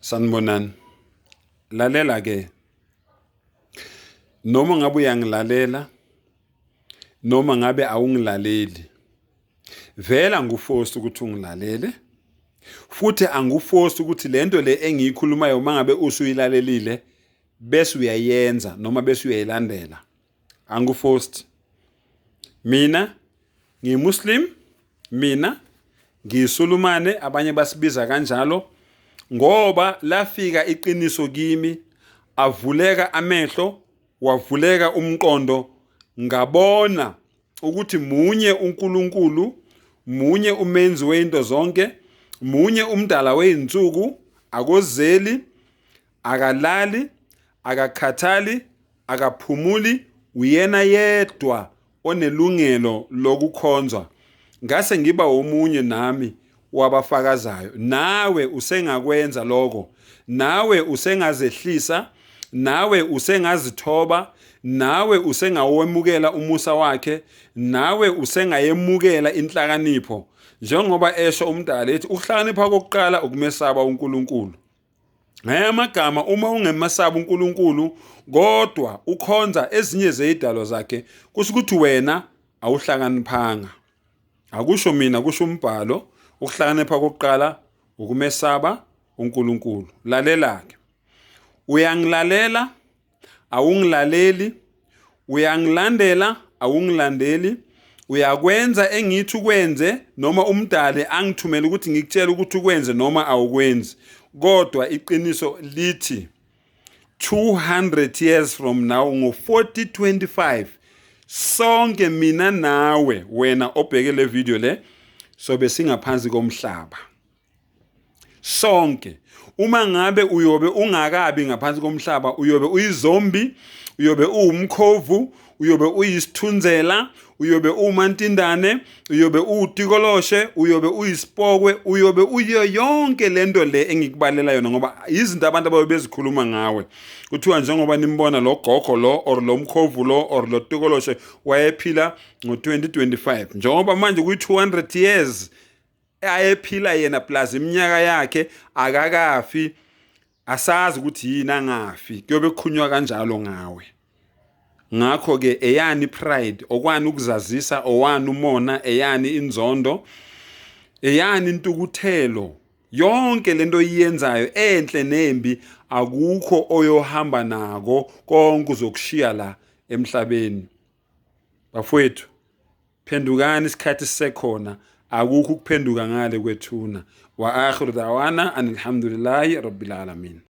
Sanibonani. Lalela ke. Noma ngabe uyangilalela noma ngabe awungilaleli. Vela nguforce ukuthi ungilalele. Futhi anguforce ukuthi lento le engiyikhulumayo mangabe usuyilalelile bese uyayenza noma bese uyayilandela. Anguforced. Mina ngimuslim, mina ngiyisulumane, abanye basibiza kanjalo, ngoba lafika iqiniso kimi, avuleka amehlo, wavuleka umqondo, ngabona ukuthi munye uNkulunkulu, munye umenzi weinto zonke, munye umdala weinsuku, akozeli, akalali, akakhathali, akaphumuli, uyena yedwa onelungelo lokukhonzwa. Ngase ngiba omunye nami wabafakazayo. Nawe usengakwenza lokho. Nawe usengazehlisa, nawe usengazithoba, nawe usengawemukela umusa wakhe, nawe usengayemukela inhlakanipho. Njengoba esho umdala ethi ukuhlakanipha kokuqala ukumesaba uNkulunkulu. Ngayamagama uma ungemasaba uNkulunkulu kodwa ukhonza ezinye zezidalo zakhe, kusho ukuthi wena awuhlakaniphanga. Akusho mina, kusho umbhalo, ukuhlakanipha kokuqala ukumesaba uNkulunkulu. Lalela ke. Uyangilalela, awungilaleli, uyangilandela, awungilandeli, uyakwenza engithi ukwenze noma umdali angithumela ukuthi ngikutshela ukuthi ukwenze noma awukwenzi. Kodwa iqiniso lithi 200 years from now ngo-4025 sonke mina nawe wena obheke le video le sobe singaphansi komhlaba. Sonke. Uma ngabe uyobe ungakabi ngaphansi komhlaba, uyobe uyizombi, uyobe uwumkhovu, uyobe uyisithunzela, uyobe uMantindane, uyobe uTikoloshe, uyobe uyisipokwe, uyobe uyo yonke lento le engikubalela yona, ngoba izinto abantu ababezikhuluma ngawe. Kuthiwa njengoba nimbona lo gogo lo or lo mkhovu lo or lo Tikoloshe wayephila ngo-2025. Njengoba manje kuyi-200 years ayephila yena plus iminyaka yakhe akakafi, asazi ukuthi yini angafi, kuyobe kukhulunywa kanjalo ngawe. Ngakho ke eyani pride, okwani ukuzazisa, owani umona, eyani inzondo, eyani intukuthelo, yonke lento oyenzayo enhle nembi akukho oyohamba nako, konke uzokushiya la emhlabeni. Bafowethu, phendukani isikhathi sisekhona, akukho ukuphenduka ngale kwethuna. Wa akhiru da'wana alhamdulillahi rabbil alamin.